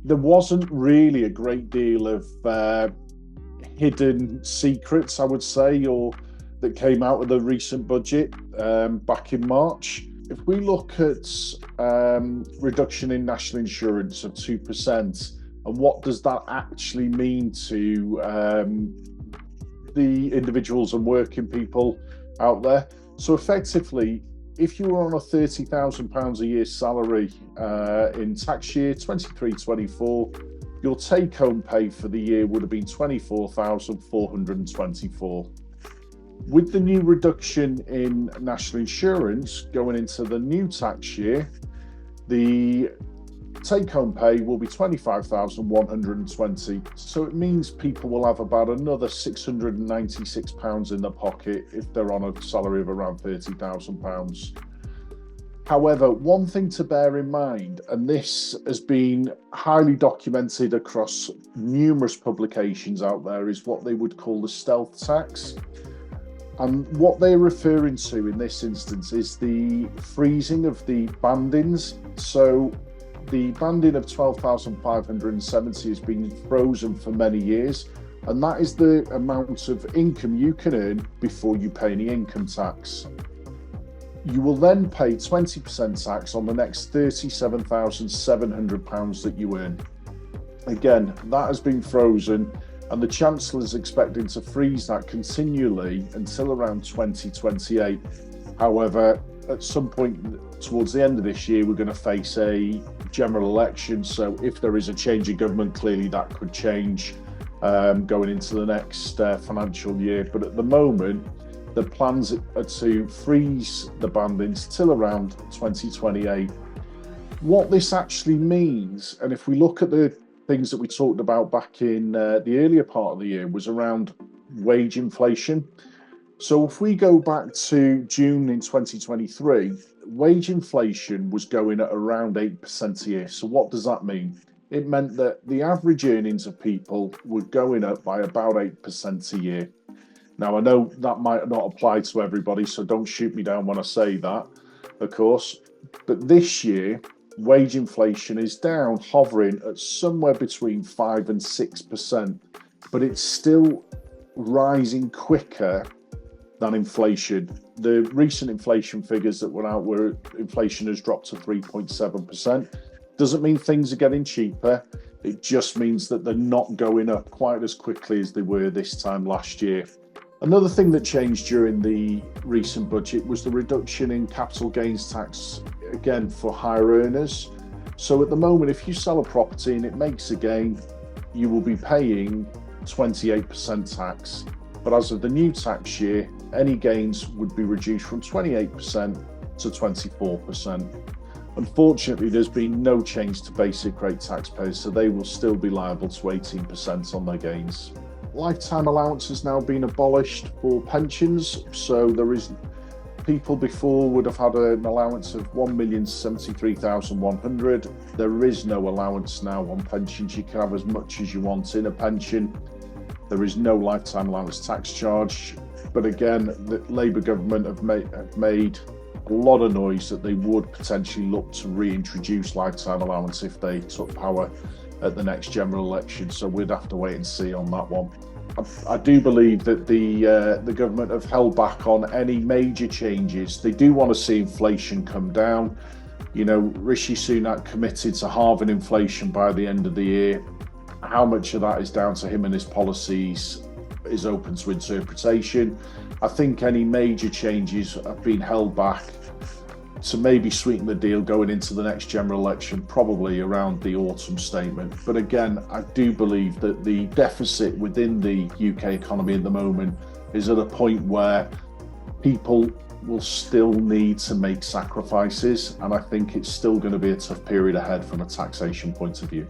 there wasn't really a great deal of hidden secrets, I would say, or that came out of the recent budget back in March. If we look at reduction in national insurance of 2%, and what does that actually mean to the individuals and working people out there? So effectively, if you were on a £30,000 a year salary in tax year 23-24, your take-home pay for the year would have been 24,424. With the new reduction in national insurance going into the new tax year, the take-home pay will be 25,120. So it means people will have about another £696 in their pocket if they're on a salary of around £30,000. However, one thing to bear in mind, and this has been highly documented across numerous publications out there, is what they would call the stealth tax. And what they're referring to in this instance is the freezing of the bandings. So the banding of 12,570 has been frozen for many years, and that is the amount of income you can earn before you pay any income tax. You will then pay 20% tax on the next £37,700 that you earn. Again, that has been frozen, and the Chancellor is expecting to freeze that continually until around 2028. However, at some point towards the end of this year, we're going to face a general election. So if there is a change in government, clearly that could change going into the next financial year. But at the moment, the plans are to freeze the bandings till around 2028. What this actually means, and if we look at the things that we talked about back in the earlier part of the year, was around wage inflation. So if we go back to June in 2023, wage inflation was going at around 8% a year. So what does that mean? It meant that the average earnings of people were going up by about 8% a year. Now, I know that might not apply to everybody, so don't shoot me down when I say that, of course. But this year, wage inflation is down, hovering at somewhere between 5 and 6%, but it's still rising quicker than inflation. The recent inflation figures that were out were inflation has dropped to 3.7%. Doesn't mean things are getting cheaper. It just means that they're not going up quite as quickly as they were this time last year. Another thing that changed during the recent budget was the reduction in capital gains tax, again, for higher earners. So at the moment, if you sell a property and it makes a gain, you will be paying 28% tax. But as of the new tax year, any gains would be reduced from 28% to 24%. Unfortunately, there's been no change to basic rate taxpayers, so they will still be liable to 18% on their gains. Lifetime allowance has now been abolished for pensions, so there is people before would have had an allowance of 1,073,100. There is no allowance now on pensions. You can have as much as you want in a pension. There is no lifetime allowance tax charge. But again, the Labour government have made a lot of noise that they would potentially look to reintroduce lifetime allowance if they took power at the next general election. So we'd have to wait and see on that one. I do believe that the government have held back on any major changes. They do want to see inflation come down. You know, Rishi Sunak committed to halving inflation by the end of the year. How much of that is down to him and his policies is open to interpretation. I think any major changes have been held back to maybe sweeten the deal going into the next general election, probably around the autumn statement. But again, I do believe that the deficit within the UK economy at the moment is at a point where people will still need to make sacrifices, and I think it's still going to be a tough period ahead from a taxation point of view.